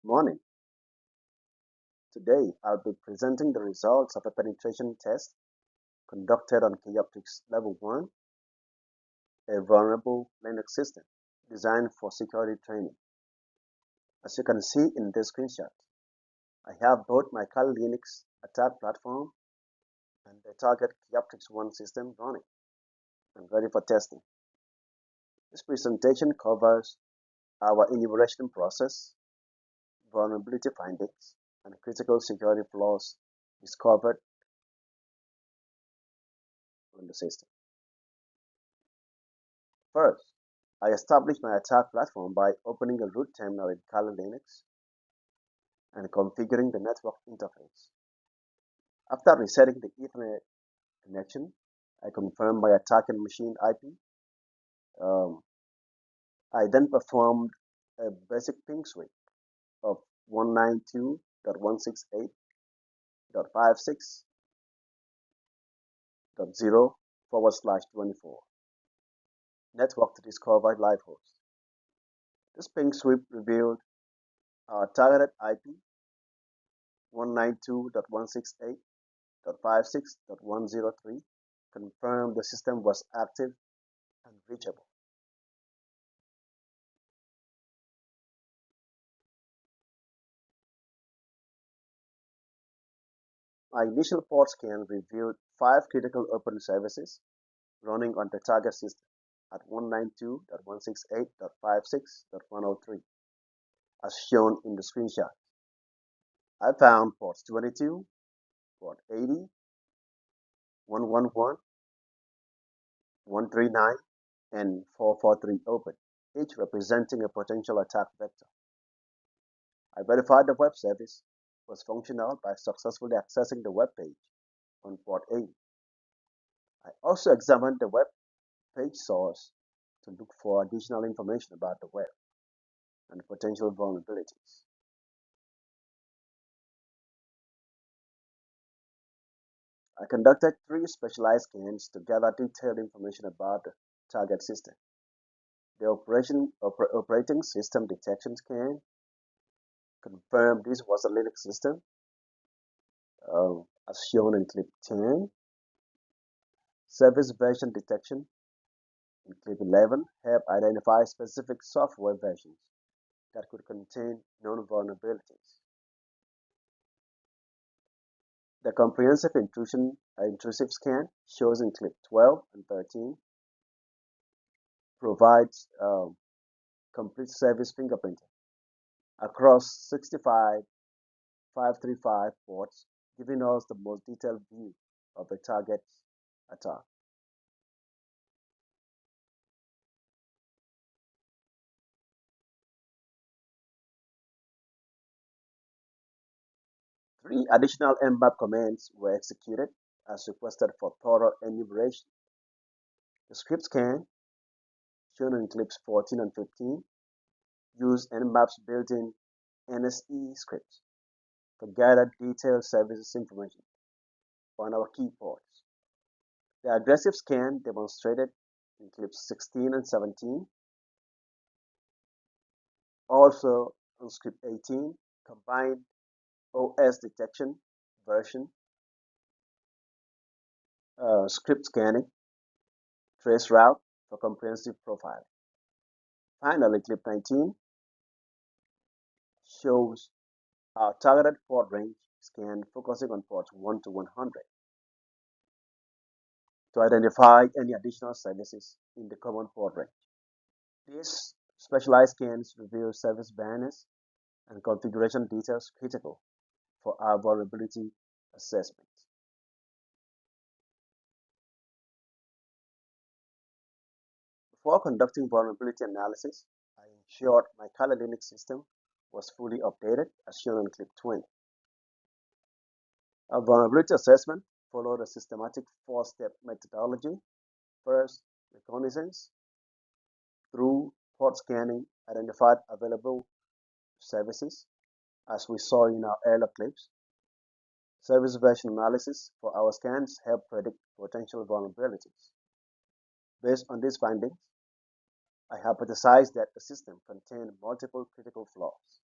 Morning. Today I'll be presenting the results of a penetration test conducted on Kioptrix Level 1, a vulnerable Linux system designed for security training. As you can see in this screenshot, I have both my Kali Linux attack platform and the target Kioptrix 1 system running and ready for testing. This presentation covers our enumeration process, vulnerability findings, and critical security flaws discovered on the system. First, I established my attack platform by opening a root terminal in Kali Linux and configuring the network interface. After resetting the Ethernet connection, I confirmed my attacking machine IP. Um, I then performed a basic ping sweep of 192.168.56.0/24 network to discover live host. This ping sweep revealed our targeted IP 192.168.56.103 confirmed the system was active and reachable. My initial port scan revealed 5 critical open services running on the target system at 192.168.56.103, as shown in the screenshot. I found ports 22, port 80, 111, 139, and 443 open, each representing a potential attack vector. I verified the web service was functional by successfully accessing the web page on port 80. I also examined the web page source to look for additional information about the web and potential vulnerabilities. I conducted 3 specialized scans to gather detailed information about the target system. The operating system detection scan confirmed this was a Linux system, as shown in clip 10. Service version detection in clip 11 help identify specific software versions that could contain known vulnerabilities. The comprehensive intrusive scan shows in clip 12 and 13 provides complete service fingerprinting across 65 535 ports, giving us the most detailed view of the target's attack. Three additional NMAP commands were executed as requested for thorough enumeration. The script scan, shown in clips 14 and 15, used NMAP's built-in NSE script to gather detailed services information on our key ports. The aggressive scan demonstrated in clips 16 and 17. Also on script 18, combined OS detection version, script scanning, trace route for comprehensive profiling. Finally, clip 19 shows our targeted port range scan focusing on ports 1 to 100 to identify any additional services in the common port range. These specialized scans reveal service banners and configuration details critical for our vulnerability assessment. Before conducting vulnerability analysis, I ensured my Kali Linux system was fully updated as shown in clip 20. A vulnerability assessment followed a systematic 4-step methodology. First, reconnaissance through port scanning identified available services, as we saw in our earlier clips. Service version analysis for our scans help predict potential vulnerabilities. Based on these findings, I hypothesized that the system contained multiple critical flaws.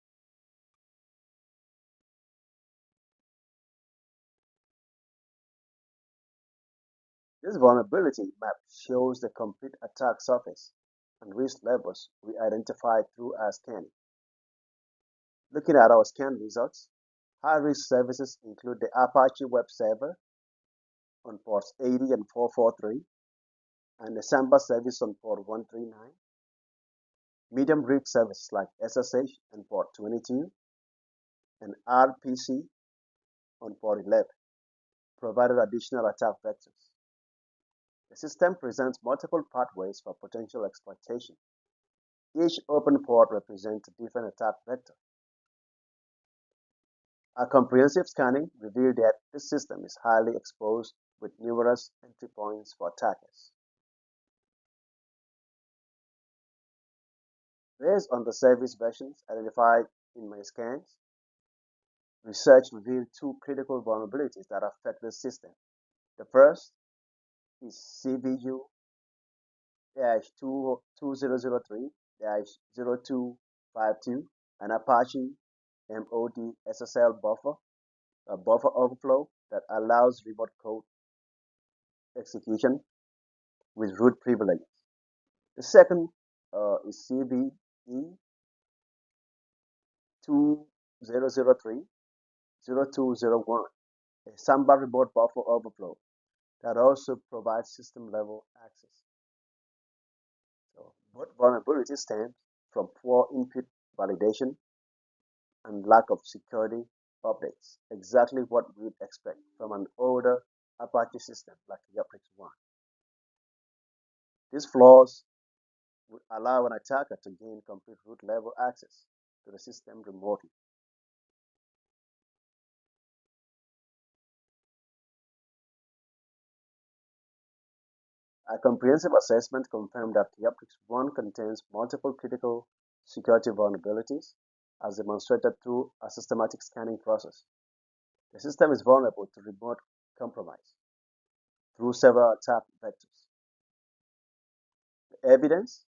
This vulnerability map shows the complete attack surface and risk levels we identified through our scanning. Looking at our scan results, high-risk services include the Apache web server on ports 80 and 443, and the Samba service on port 139. Medium-risk services like SSH on port 22 and RPC on port 11 provided additional attack vectors. The system presents multiple pathways for potential exploitation. Each open port represents a different attack vector. Our comprehensive scanning revealed that this system is highly exposed with numerous entry points for attackers. Based on the service versions identified in my scans, research revealed two critical vulnerabilities that affect the system. The first is CVU-2003-0252, an Apache MOD SSL buffer, a buffer overflow that allows remote code execution with root privileges. The second is CVE-2003-0201, a Samba remote buffer overflow that also provides system-level access. So both vulnerabilities stem from poor input validation and lack of security updates, exactly what we'd expect from an older Apache system like Kioptrix 1. These flaws would allow an attacker to gain complete root level access to the system remotely. A comprehensive assessment confirmed that Kioptrix 1 contains multiple critical security vulnerabilities, as demonstrated through a systematic scanning process. The system is vulnerable to remote compromise through several attack vectors. The evidence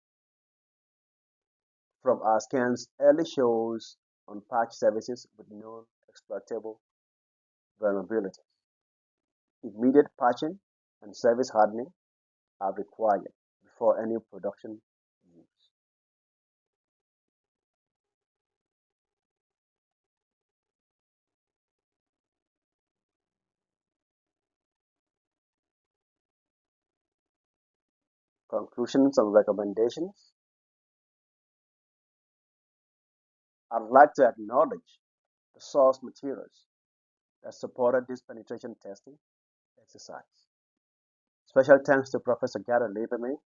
from our scans early shows unpatched services with known exploitable vulnerabilities. Immediate patching and service hardening are required before any production use. Conclusions and recommendations. I'd like to acknowledge the source materials that supported this penetration testing exercise. Special thanks to Professor Gary Lieberman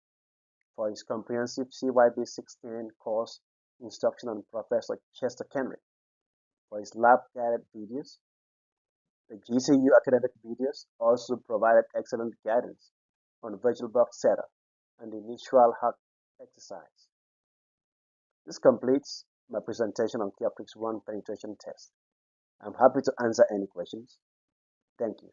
for his comprehensive CYB 16 course instruction and Professor Chester Kenrick for his lab-guided videos. The GCU academic videos also provided excellent guidance on VirtualBox setup and the initial hack exercise. This completes my presentation on Kioptrix 1 penetration test. I'm happy to answer any questions. Thank you.